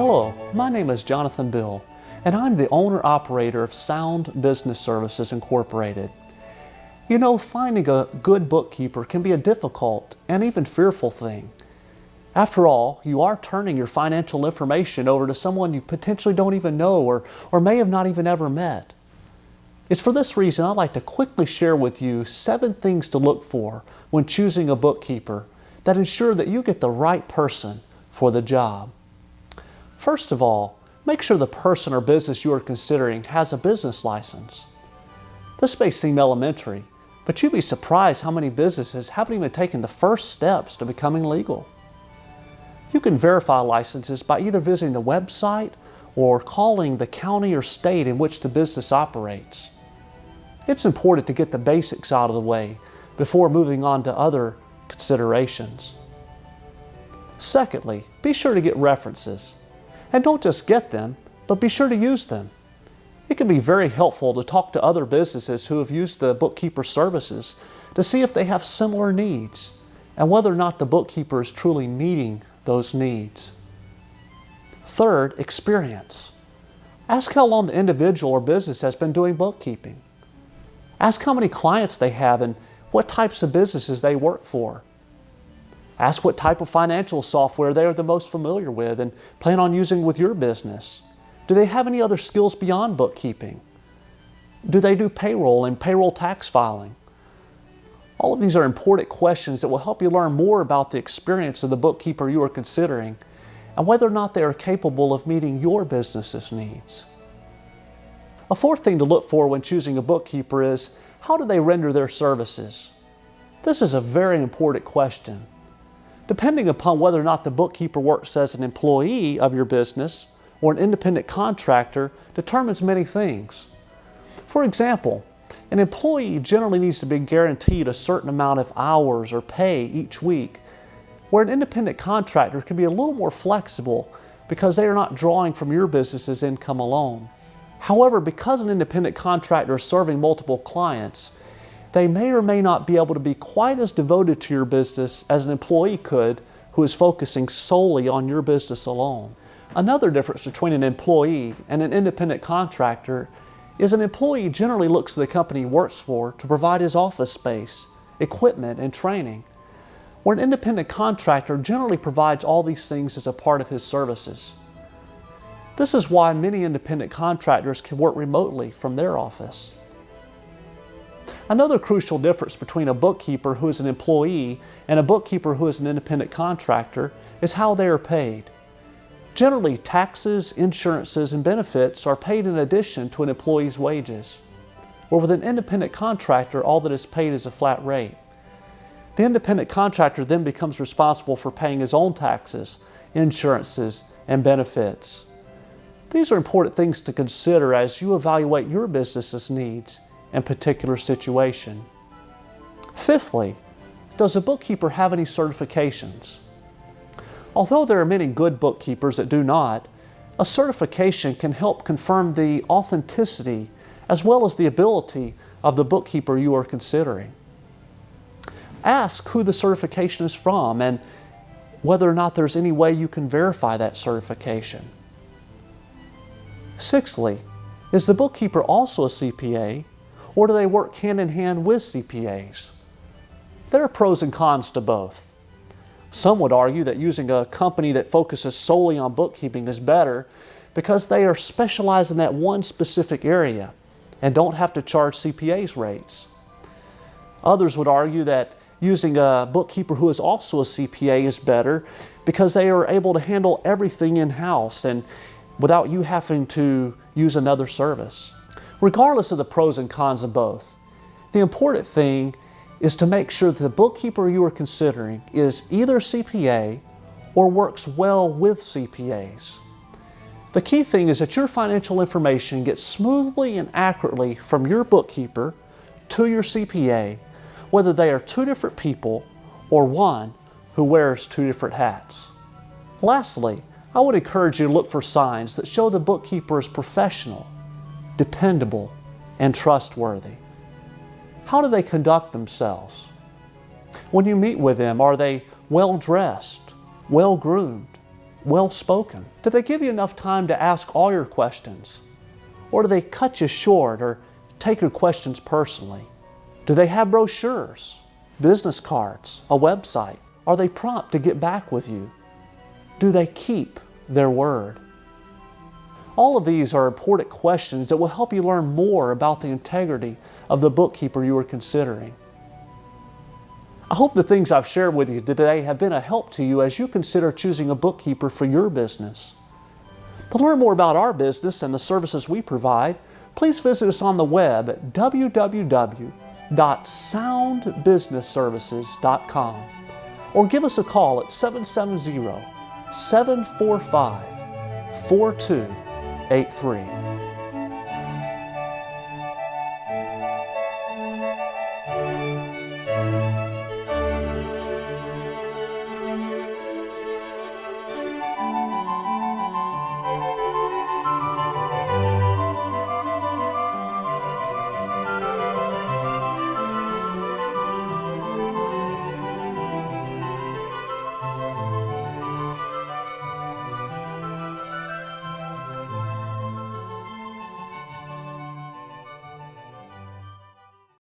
Hello, my name is Jonathan Bill, and I'm the owner-operator of Sound Business Services Incorporated. You know, finding a good bookkeeper can be a difficult and even fearful thing. After all, you are turning your financial information over to someone you potentially don't even know or may have not even ever met. It's for this reason I'd like to quickly share with you 7 things to look for when choosing a bookkeeper that ensure that you get the right person for the job. First of all, make sure the person or business you are considering has a business license. This may seem elementary, but you'd be surprised how many businesses haven't even taken the first steps to becoming legal. You can verify licenses by either visiting the website or calling the county or state in which the business operates. It's important to get the basics out of the way before moving on to other considerations. Secondly, be sure to get references. And don't just get them, but be sure to use them. It can be very helpful to talk to other businesses who have used the bookkeeper services to see if they have similar needs and whether or not the bookkeeper is truly meeting those needs. Third, experience. Ask how long the individual or business has been doing bookkeeping. Ask how many clients they have and what types of businesses they work for. Ask what type of financial software they are the most familiar with and plan on using with your business. Do they have any other skills beyond bookkeeping? Do they do payroll and payroll tax filing? All of these are important questions that will help you learn more about the experience of the bookkeeper you are considering and whether or not they are capable of meeting your business's needs. A fourth thing to look for when choosing a bookkeeper is, how do they render their services? This is a very important question. Depending upon whether or not the bookkeeper works as an employee of your business or an independent contractor determines many things. For example, an employee generally needs to be guaranteed a certain amount of hours or pay each week, where an independent contractor can be a little more flexible because they are not drawing from your business's income alone. However, because an independent contractor is serving multiple clients, they may or may not be able to be quite as devoted to your business as an employee could who is focusing solely on your business alone. Another difference between an employee and an independent contractor is an employee generally looks to the company he works for to provide his office space, equipment, and training, where an independent contractor generally provides all these things as a part of his services. This is why many independent contractors can work remotely from their office. Another crucial difference between a bookkeeper who is an employee and a bookkeeper who is an independent contractor is how they are paid. Generally, taxes, insurances, and benefits are paid in addition to an employee's wages, where with an independent contractor, all that is paid is a flat rate. The independent contractor then becomes responsible for paying his own taxes, insurances, and benefits. These are important things to consider as you evaluate your business's needs and particular situation. Fifthly, does a bookkeeper have any certifications? Although there are many good bookkeepers that do not, a certification can help confirm the authenticity as well as the ability of the bookkeeper you are considering. Ask who the certification is from and whether or not there's any way you can verify that certification. Sixthly, is the bookkeeper also a CPA, or do they work hand in hand with CPAs? There are pros and cons to both. Some would argue that using a company that focuses solely on bookkeeping is better because they are specialized in that one specific area and don't have to charge CPAs rates. Others would argue that using a bookkeeper who is also a CPA is better because they are able to handle everything in-house and without you having to use another service. Regardless of the pros and cons of both, the important thing is to make sure that the bookkeeper you are considering is either CPA or works well with CPAs. The key thing is that your financial information gets smoothly and accurately from your bookkeeper to your CPA, whether they are 2 different people or one who wears 2 different hats. Lastly, I would encourage you to look for signs that show the bookkeeper is professional, dependable, and trustworthy. How do they conduct themselves? When you meet with them, are they well-dressed, well-groomed, well spoken? Do they give you enough time to ask all your questions? Or do they cut you short or take your questions personally? Do they have brochures, business cards, a website? Are they prompt to get back with you? Do they keep their word? All of these are important questions that will help you learn more about the integrity of the bookkeeper you are considering. I hope the things I've shared with you today have been a help to you as you consider choosing a bookkeeper for your business. To learn more about our business and the services we provide, please visit us on the web at www.soundbusinessservices.com or give us a call at 770-745-4283.